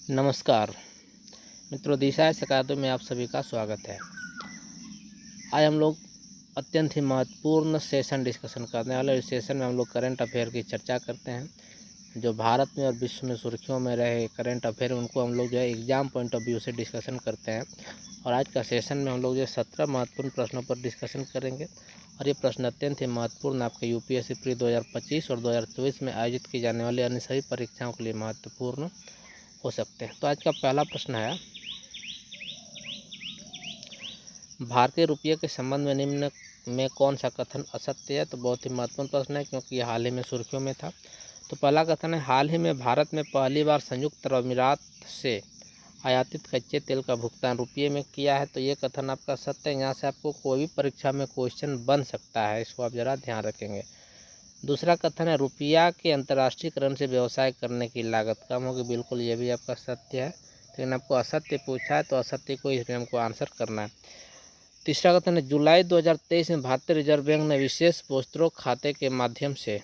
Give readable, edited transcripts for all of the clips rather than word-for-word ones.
नमस्कार मित्रों, दिशा अकादमी में आप सभी का स्वागत है। आज हम लोग अत्यंत ही महत्वपूर्ण सेशन डिस्कशन करने वाले। इस सेशन में हम लोग करंट अफेयर की चर्चा करते हैं। जो भारत में और विश्व में सुर्खियों में रहे करंट अफेयर, उनको हम लोग जो है एग्जाम पॉइंट ऑफ व्यू से डिस्कशन करते हैं। और आज का सेशन में हम लोग जो 17 महत्वपूर्ण प्रश्नों पर डिस्कशन करेंगे। और ये प्रश्न अत्यंत ही महत्वपूर्ण आपके यूपीएससी प्री 2025 और 2024 में आयोजित की जाने वाली अन्य सभी परीक्षाओं के लिए महत्वपूर्ण हो सकते हैं। तो आज का पहला प्रश्न है, भारतीय रुपये के संबंध में निम्न में कौन सा कथन असत्य है। तो बहुत ही महत्वपूर्ण प्रश्न है, क्योंकि ये हाल ही में सुर्खियों में था। तो पहला कथन है, हाल ही में भारत में पहली बार संयुक्त अरब अमीरात से आयातित कच्चे तेल का भुगतान रुपये में किया है। तो ये कथन आपका सत्य है। यहाँ से आपको कोई भी परीक्षा में क्वेश्चन बन सकता है, इसको आप ज़रा ध्यान रखेंगे। दूसरा कथन है, रुपया के अंतर्राष्ट्रीयकरण से व्यवसाय करने की लागत कम होगी। बिल्कुल, ये भी आपका सत्य है, लेकिन आपको असत्य पूछा है तो असत्य को इसमें हमको आंसर करना है। तीसरा कथन है, जुलाई 2023 में भारतीय रिजर्व बैंक ने विशेष पोस्टरों खाते के माध्यम से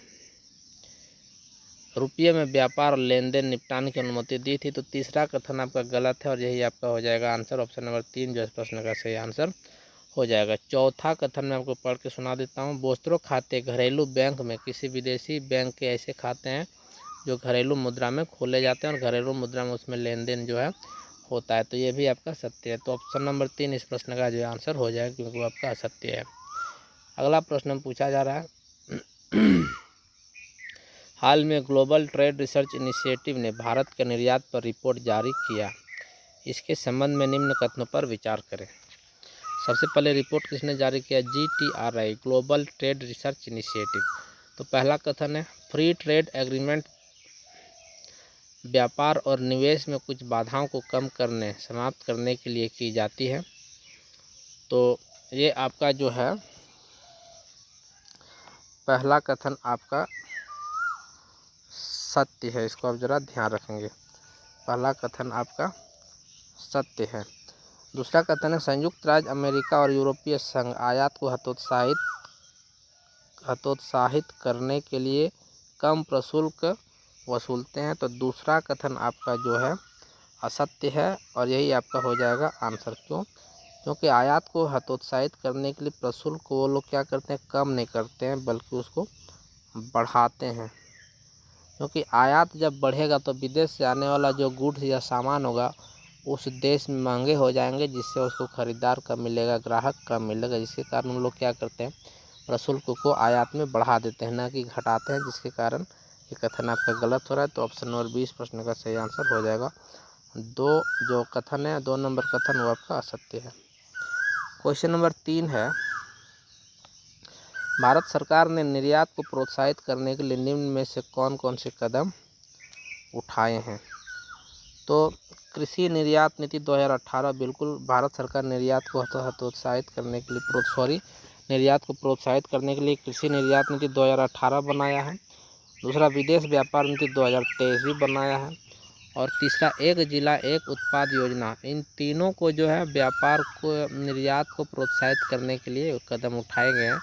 रुपये में व्यापार और लेन देन निपटाने की अनुमति दी थी। तो तीसरा कथन आपका गलत है और यही आपका हो जाएगा आंसर, ऑप्शन नंबर 3 जो इस प्रश्न का सही आंसर हो जाएगा। चौथा कथन मैं आपको पढ़ के सुना देता हूँ। बोस्त्रो खाते घरेलू बैंक में किसी विदेशी बैंक के ऐसे खाते हैं जो घरेलू मुद्रा में खोले जाते हैं और घरेलू मुद्रा में उसमें लेन देन जो है होता है। तो ये भी आपका सत्य है। तो ऑप्शन नंबर 3 इस प्रश्न का जो आंसर हो जाएगा, क्योंकि वो आपका असत्य है। अगला प्रश्न पूछा जा रहा है, हाल में ग्लोबल ट्रेड रिसर्च इनिशिएटिव ने भारत के निर्यात पर रिपोर्ट जारी किया। इसके संबंध में निम्न कथनों पर विचार करें। सबसे पहले रिपोर्ट किसने जारी किया? GTRI, global trade research initiative. तो पहला कथन है, फ्री ट्रेड एग्रीमेंट व्यापार और निवेश में कुछ बाधाओं को कम करने समाप्त करने के लिए की जाती है। तो ये आपका जो है पहला कथन आपका सत्य है, इसको आप ज़रा ध्यान रखेंगे। पहला कथन आपका सत्य है। दूसरा कथन है, संयुक्त राज्य अमेरिका और यूरोपीय संघ आयात को हतोत्साहित करने के लिए कम प्रशुल्क वसूलते हैं। तो दूसरा कथन आपका जो है असत्य है और यही आपका हो जाएगा आंसर। क्यों? क्योंकि आयात को हतोत्साहित करने के लिए प्रशुल्क को वो लोग क्या करते हैं, कम नहीं करते हैं, बल्कि उसको बढ़ाते हैं। क्योंकि आयात जब बढ़ेगा तो विदेश से आने वाला जो गुड्स या सामान होगा उस देश में महंगे हो जाएंगे, जिससे उसको खरीदार कम मिलेगा, ग्राहक कम मिलेगा, जिसके कारण हम लोग क्या करते हैं, प्रशुल्क को आयात में बढ़ा देते हैं, ना कि घटाते हैं, जिसके कारण ये कथन आपका गलत हो रहा है। तो ऑप्शन नंबर 20 प्रश्न का सही आंसर हो जाएगा। दो जो कथन है, 2 नंबर कथन वो आपका असत्य है। क्वेश्चन नंबर 3 है, भारत सरकार ने निर्यात को प्रोत्साहित करने के लिए निम्न में से कौन कौन से कदम उठाए हैं। तो कृषि निर्यात नीति 2018, बिल्कुल भारत सरकार निर्यात को हतोत्साहित करने के लिए निर्यात को प्रोत्साहित करने के लिए कृषि निर्यात नीति 2018 बनाया है। दूसरा, विदेश व्यापार नीति 2023 भी बनाया है। और तीसरा, एक जिला एक उत्पाद योजना। इन तीनों को जो है व्यापार को निर्यात को प्रोत्साहित करने के लिए कदम उठाए गए हैं।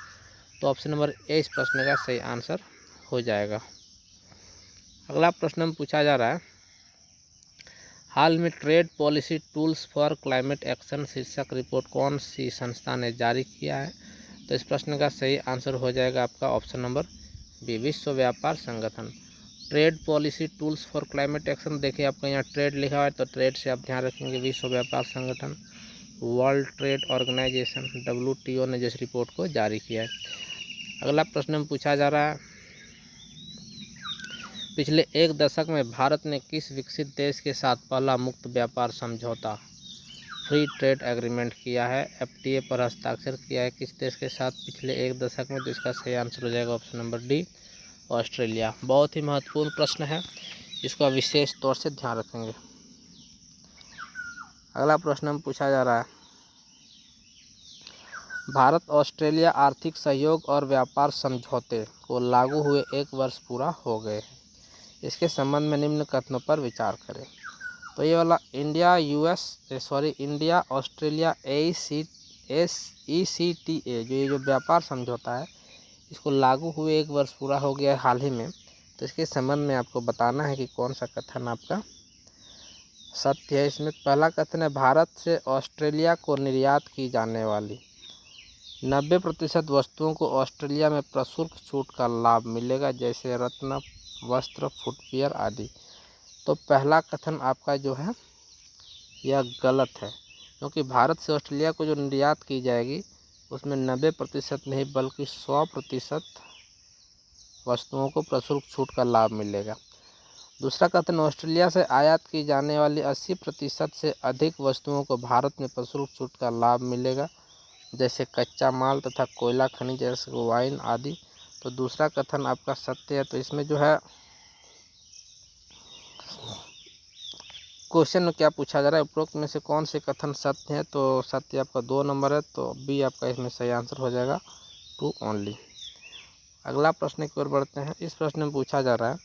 तो ऑप्शन नंबर ए इस प्रश्न का सही आंसर हो जाएगा। अगला प्रश्न पूछा जा रहा है, हाल में trade policy tools for climate action शीर्षक रिपोर्ट कौन सी संस्था ने जारी किया है। तो इस प्रश्न का सही आंसर हो जाएगा आपका ऑप्शन नंबर बी, विश्व व्यापार संगठन। Trade policy tools for climate action, देखिए आपका यहाँ ट्रेड लिखा हुआ है, तो ट्रेड से आप ध्यान रखेंगे, विश्व व्यापार संगठन, वर्ल्ड ट्रेड ऑर्गेनाइजेशन WTO ने जिस रिपोर्ट को जारी किया है। अगला प्रश्न पूछा जा रहा है, पिछले एक दशक में भारत ने किस विकसित देश के साथ पहला मुक्त व्यापार समझौता फ्री ट्रेड एग्रीमेंट किया है, FTA पर हस्ताक्षर किया है किस देश के साथ पिछले एक दशक में। तो इसका सही आंसर हो जाएगा ऑप्शन नंबर डी, ऑस्ट्रेलिया। बहुत ही महत्वपूर्ण प्रश्न है, इसको आप विशेष तौर से ध्यान रखेंगे। अगला प्रश्न पूछा जा रहा है, भारत ऑस्ट्रेलिया आर्थिक सहयोग और व्यापार समझौते को लागू हुए 1 वर्ष पूरा हो गए। इसके संबंध में निम्न कथनों पर विचार करें। तो ये वाला इंडिया ऑस्ट्रेलिया ECTA जो व्यापार समझौता है, इसको लागू हुए 1 वर्ष पूरा हो गया है हाल ही में। तो इसके संबंध में आपको बताना है कि कौन सा कथन आपका सत्य है। इसमें पहला कथन है, भारत से ऑस्ट्रेलिया को निर्यात की जाने वाली 90% वस्तुओं को ऑस्ट्रेलिया में प्रशुल्क छूट का लाभ मिलेगा, जैसे रत्न, वस्त्र, फुटवियर आदि। तो पहला कथन आपका जो है यह गलत है, क्योंकि भारत से ऑस्ट्रेलिया को जो निर्यात की जाएगी उसमें 90% नहीं बल्कि 100% वस्तुओं को प्रशुल्क छूट का लाभ मिलेगा। दूसरा कथन, ऑस्ट्रेलिया से आयात की जाने वाली 80% से अधिक वस्तुओं को भारत में प्रशुल्क छूट का लाभ मिलेगा, जैसे कच्चा माल तथा कोयला खनिज जैसे वाइन आदि। तो दूसरा कथन आपका सत्य है। तो इसमें जो है क्वेश्चन में क्या पूछा जा रहा है, उपरोक्त में से कौन से कथन सत्य है? तो सत्य आपका 2 नंबर है, तो बी आपका इसमें सही आंसर हो जाएगा, 2 ओनली। अगला प्रश्न की ओर बढ़ते हैं। इस प्रश्न में पूछा जा रहा है,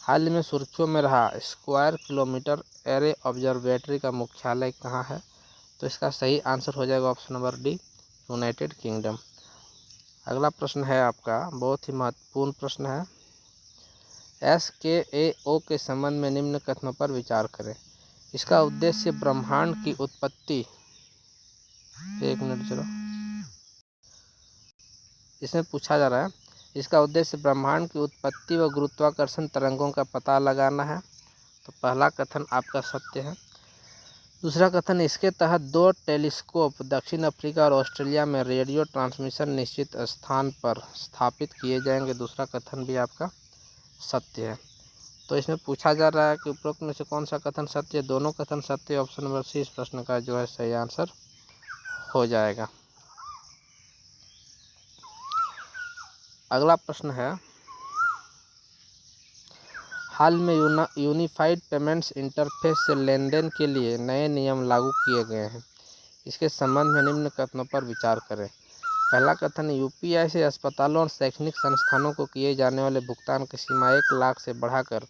हाल ही में सुर्खियों में रहा स्क्वायर किलोमीटर एरे ऑब्जर्वेटरी का मुख्यालय कहाँ है? तो इसका सही आंसर हो जाएगा option number D, United kingdom. अगला प्रश्न है आपका, बहुत ही महत्वपूर्ण प्रश्न है, SKAO के संबंध में निम्न कथनों पर विचार करें। इसका उद्देश्य ब्रह्मांड की उत्पत्ति, एक मिनट चलो, इसमें पूछा जा रहा है, इसका उद्देश्य ब्रह्मांड की उत्पत्ति व गुरुत्वाकर्षण तरंगों का पता लगाना है। तो पहला कथन आपका सत्य है। दूसरा कथन, इसके तहत 2 टेलीस्कोप दक्षिण अफ्रीका और ऑस्ट्रेलिया में रेडियो ट्रांसमिशन निश्चित स्थान पर स्थापित किए जाएंगे। दूसरा कथन भी आपका सत्य है। तो इसमें पूछा जा रहा है कि उपरोक्त में से कौन सा कथन सत्य है? दोनों कथन सत्य है। ऑप्शन नंबर सी इस प्रश्न का जो है सही आंसर हो जाएगा। अगला प्रश्न है, हाल में यूनिफाइड पेमेंट्स इंटरफेस से लेनदेन के लिए नए नियम लागू किए गए हैं। इसके संबंध में निम्न कथनों पर विचार करें। पहला कथन, UPI से अस्पतालों और शैक्षणिक संस्थानों को किए जाने वाले भुगतान की सीमा 1 लाख से बढ़ाकर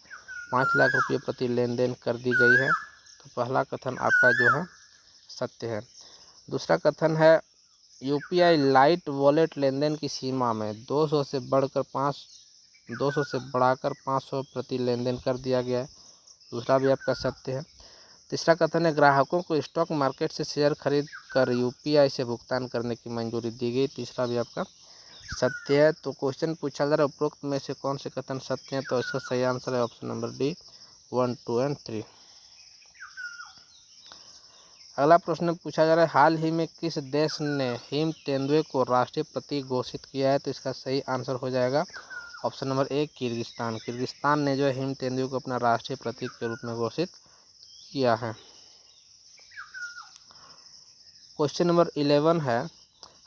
5 लाख रुपये प्रति लेनदेन कर दी गई है। तो पहला कथन आपका जो है सत्य है। दूसरा कथन है, UPI लाइट वॉलेट लेनदेन की सीमा में 200 से बढ़ाकर 500 प्रति लेनदेन कर दिया गया है। दूसरा भी आपका सत्य है। तीसरा कथन है, ग्राहकों को स्टॉक मार्केट से शेयर खरीद कर UPI से भुगतान करने की मंजूरी दी गई। तीसरा भी आपका सत्य है। तो क्वेश्चन पूछा जा रहा है, उपरोक्त में से कौन से कथन सत्य हैं? तो इसका सही आंसर है ऑप्शन नंबर डी, 1, 2 और 3। अगला प्रश्न पूछा जा रहा है, हाल ही में किस देश ने हिम तेंदुए को राष्ट्रीय प्रतीक घोषित किया है? तो इसका सही आंसर हो जाएगा option number A, Kyrgyzstan. Kyrgyzstan ने जो है हिम तेंदुए को अपना राष्ट्रीय प्रतीक के रूप में घोषित किया है। क्वेश्चन नंबर 11 है,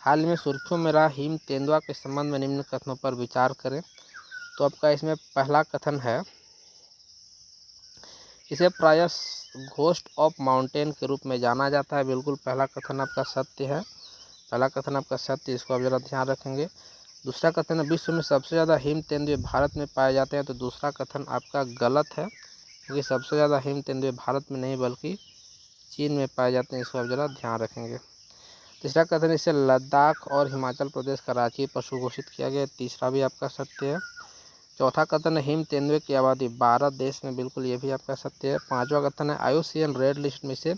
हाल में सुर्खियों में रहा हिम तेंदुआ के संबंध में निम्न कथनों पर विचार करें। तो आपका इसमें पहला कथन है, इसे प्रायः घोस्ट ऑफ माउंटेन के रूप में जाना जाता है। बिल्कुल पहला कथन आपका सत्य है। पहला कथन आपका सत्य, इसको आप जरा ध्यान रखेंगे। दूसरा कथन है, विश्व में सबसे ज़्यादा हिम तेंदुए भारत में पाए जाते हैं। तो दूसरा कथन आपका गलत है, क्योंकि सबसे ज़्यादा हिम तेंदुए भारत में नहीं बल्कि चीन में पाए जाते हैं। इसको आप जरा ध्यान रखेंगे। तीसरा कथन, इसे लद्दाख और हिमाचल प्रदेश का राष्ट्रीय पशु घोषित किया गया। तीसरा भी आपका सत्य है। चौथा कथन है, हिम तेंदुए की आबादी 12 देश में। बिल्कुल ये भी आपका सत्य है। पांचवा कथन है, IUCN रेड लिस्ट में से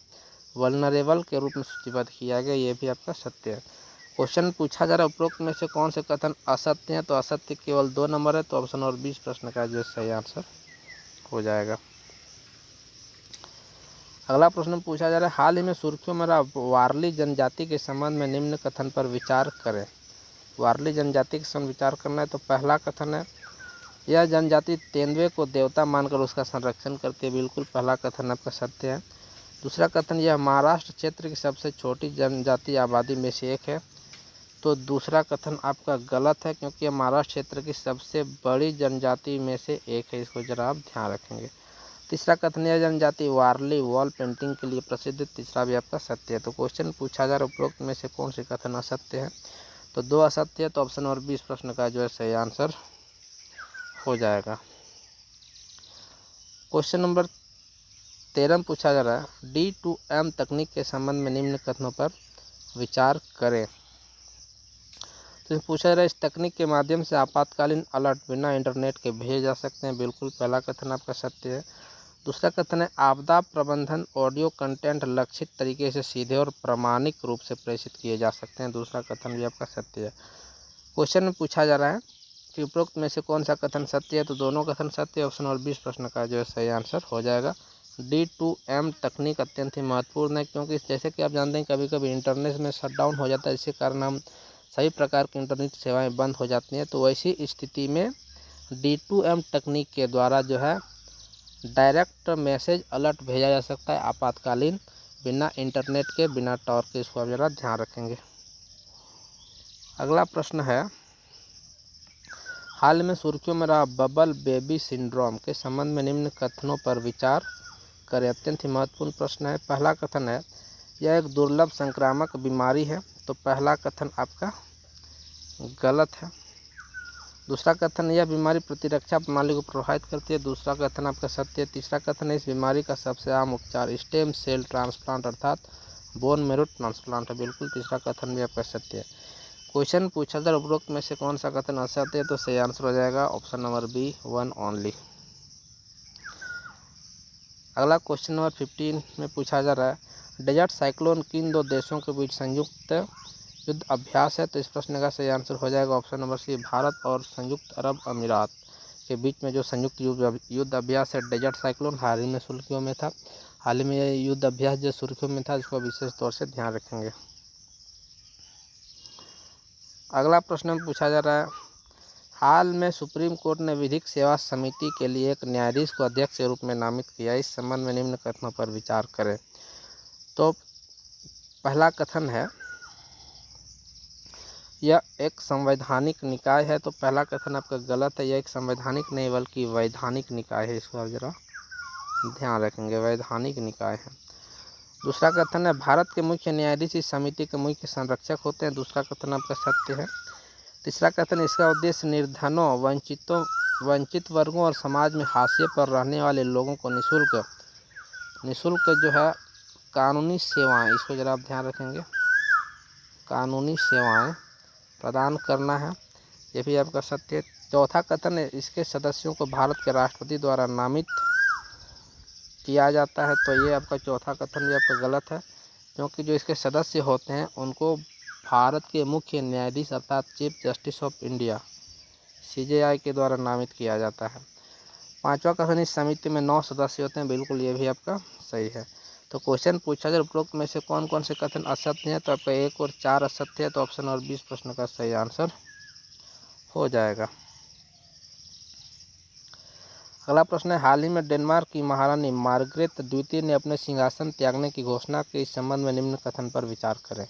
वल्नरेबल के रूप में सूचीबद्ध किया गया। ये भी आपका सत्य है। क्वेश्चन पूछा जा रहा है, उपरोक्त में से कौन से कथन असत्य हैं? तो असत्य केवल 2 नंबर है। तो ऑप्शन नंबर 20 प्रश्न का जो सही आंसर हो जाएगा। अगला प्रश्न पूछा जा रहा है, हाल ही में सुर्खियों में रहा वारली जनजाति के संबंध में निम्न कथन पर विचार करें। वारली जनजाति के संबंध विचार करना है। तो पहला कथन है, यह जनजाति तेंदुए को देवता मानकर उसका संरक्षण करती है। बिल्कुल पहला कथन आपका सत्य है। दूसरा कथन, यह महाराष्ट्र क्षेत्र की सबसे छोटी जनजाति आबादी में से एक है। तो दूसरा कथन आपका गलत है, क्योंकि यह महाराष्ट्र क्षेत्र की सबसे बड़ी जनजाति में से एक है। इसको जरा आप ध्यान रखेंगे। तीसरा कथन, यह जनजाति वारली वॉल पेंटिंग के लिए प्रसिद्ध है। तीसरा भी आपका सत्य है। तो क्वेश्चन पूछा जा रहा है, उपरोक्त में से कौन से कथन असत्य है? तो 2 असत्य है। तो ऑप्शन नंबर 20 प्रश्न का जो है सही आंसर हो जाएगा। क्वेश्चन नंबर 13 में पूछा जा रहा है, D2M तकनीक के संबंध में निम्न कथनों पर विचार करें। तो पूछा जा रहा है, इस तकनीक के माध्यम से आपातकालीन अलर्ट बिना इंटरनेट के भेजे जा सकते हैं। बिल्कुल पहला कथन आपका सत्य है। दूसरा कथन है आपदा प्रबंधन ऑडियो कंटेंट लक्षित तरीके से सीधे और प्रामाणिक रूप से प्रेषित किए जा सकते हैं। दूसरा कथन भी आपका सत्य है। क्वेश्चन में पूछा जा रहा है कि उपरोक्त में से कौन सा कथन सत्य है, तो दोनों कथन सत्य। ऑप्शन नंबर 20 प्रश्न का जो है सही आंसर हो जाएगा। D2M तकनीक अत्यंत ही महत्वपूर्ण है, क्योंकि जैसे कि आप जानते हैं कभी कभी इंटरनेट में शटडाउन हो जाता है, जिसके कारण हम सभी प्रकार की इंटरनेट सेवाएं बंद हो जाती हैं। तो वैसी स्थिति में D2M तकनीक के द्वारा जो है डायरेक्ट मैसेज अलर्ट भेजा जा सकता है आपातकालीन, बिना इंटरनेट के, बिना टावर के। इसको आप ज़रा ध्यान रखेंगे। अगला प्रश्न है हाल में सुर्खियों में रहा बबल बेबी सिंड्रोम के संबंध में निम्न कथनों पर विचार करें। अत्यंत ही महत्वपूर्ण प्रश्न है। पहला कथन है यह एक दुर्लभ संक्रामक बीमारी है, तो पहला कथन आपका गलत है। दूसरा कथन यह बीमारी प्रतिरक्षा प्रणाली को प्रभावित करती है, दूसरा कथन आपका सत्य है। तीसरा कथन है इस बीमारी का सबसे आम उपचार स्टेम सेल ट्रांसप्लांट अर्थात बोन मैरो ट्रांसप्लांट है, बिल्कुल तीसरा कथन भी आपका सत्य है। क्वेश्चन पूछा था उपरोक्त में से कौन सा कथन असत्य है, तो सही आंसर हो जाएगा ऑप्शन नंबर बी 1 ओनली। अगला क्वेश्चन नंबर 15 में पूछा जा रहा है डेजर्ट साइक्लोन किन दो देशों के बीच संयुक्त युद्ध अभ्यास है, तो इस प्रश्न का सही आंसर हो जाएगा ऑप्शन नंबर सी भारत और संयुक्त अरब अमीरात के बीच में जो संयुक्त युद्ध अभ्यास है डेजर्ट साइक्लोन हाल ही में सुर्खियों में था। हाल ही में यह युद्ध अभ्यास जो सुर्खियों में था, इसको विशेष तौर से ध्यान रखेंगे। अगला प्रश्न पूछा जा रहा है हाल में सुप्रीम कोर्ट ने विधिक सेवा समिति के लिए एक न्यायाधीश को अध्यक्ष के रूप में नामित किया, इस संबंध में निम्न कथनों पर विचार करें। तो पहला कथन है यह एक संवैधानिक निकाय है, तो पहला कथन आपका गलत है। यह एक संवैधानिक नहीं बल्कि वैधानिक निकाय है, इसको आप जरा ध्यान रखेंगे, वैधानिक निकाय है। दूसरा कथन है भारत के मुख्य न्यायाधीश इस समिति के मुख्य संरक्षक होते हैं, दूसरा कथन आपका सत्य है। तीसरा कथन इसका उद्देश्य निर्धनों, वंचित वर्गों और समाज में हाशिए पर रहने वाले लोगों को निःशुल्क जो है कानूनी सेवाएं, इसको जरा आप ध्यान रखेंगे, कानूनी सेवाएं प्रदान करना है, ये भी आपका सत्य है। चौथा कथन है इसके सदस्यों को भारत के राष्ट्रपति द्वारा नामित किया जाता है, तो ये आपका चौथा कथन भी आपका गलत है, क्योंकि जो इसके सदस्य होते हैं उनको भारत के मुख्य न्यायाधीश अर्थात chief justice of India CJI के द्वारा नामित किया जाता है। पांचवा कथन इस समिति में 9 सदस्य होते हैं, बिल्कुल ये भी आपका सही है। तो क्वेश्चन पूछा जाए उपरोक्त में से कौन कौन से कथन असत्य हैं, तो आपका 1 और 4 असत्य है, तो ऑप्शन और 20 प्रश्न का सही आंसर हो जाएगा। अगला प्रश्न है हाल ही में डेनमार्क की महारानी मार्गरेट द्वितीय ने अपने सिंहासन त्यागने की घोषणा के इस संबंध में निम्न कथन पर विचार करें।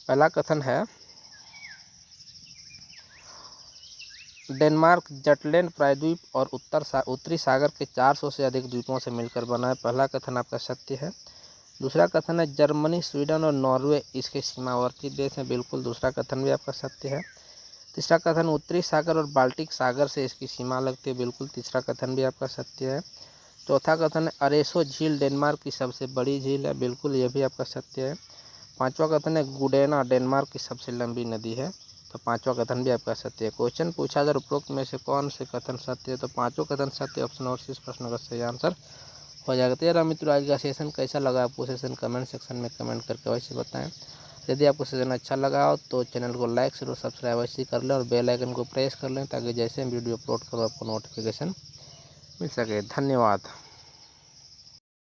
पहला कथन है डेनमार्क जटलैंड प्रायद्वीप और उत्तरी सागर के 400 से अधिक द्वीपों से मिलकर बना है, पहला कथन आपका सत्य है। दूसरा कथन है जर्मनी, स्वीडन और नॉर्वे इसके सीमावर्ती देश हैं, बिल्कुल दूसरा कथन भी आपका सत्य है। तीसरा कथन उत्तरी सागर और बाल्टिक सागर से इसकी सीमा लगती है, बिल्कुल तीसरा कथन भी आपका सत्य है। चौथा कथन है अरेसो झील डेनमार्क की सबसे बड़ी झील है, बिल्कुल ये भी आपका सत्य है। पांचवा कथन है गुडेना डेनमार्क की सबसे लंबी नदी है, तो पांचवा कथन भी आपका सत्य है। क्वेश्चन पूछा अगर उपरोक्त में से कौन से कथन सत्य है, तो पांचों कथन सत्य, ऑप्शन और 20 प्रश्न का सही आंसर हो जाएगा। तो यार मित्रों आज का सेशन कैसा लगा आपको, सेशन कमेंट सेक्शन में कमेंट करके वैसे बताएं। यदि आपको सेशन अच्छा लगा हो तो चैनल को लाइक शेयर और सब्सक्राइब वैसे कर लें और बेल आइकन को प्रेस कर लें, ताकि जैसे हम वीडियो अपलोड करो आपको नोटिफिकेशन मिल सके। धन्यवाद।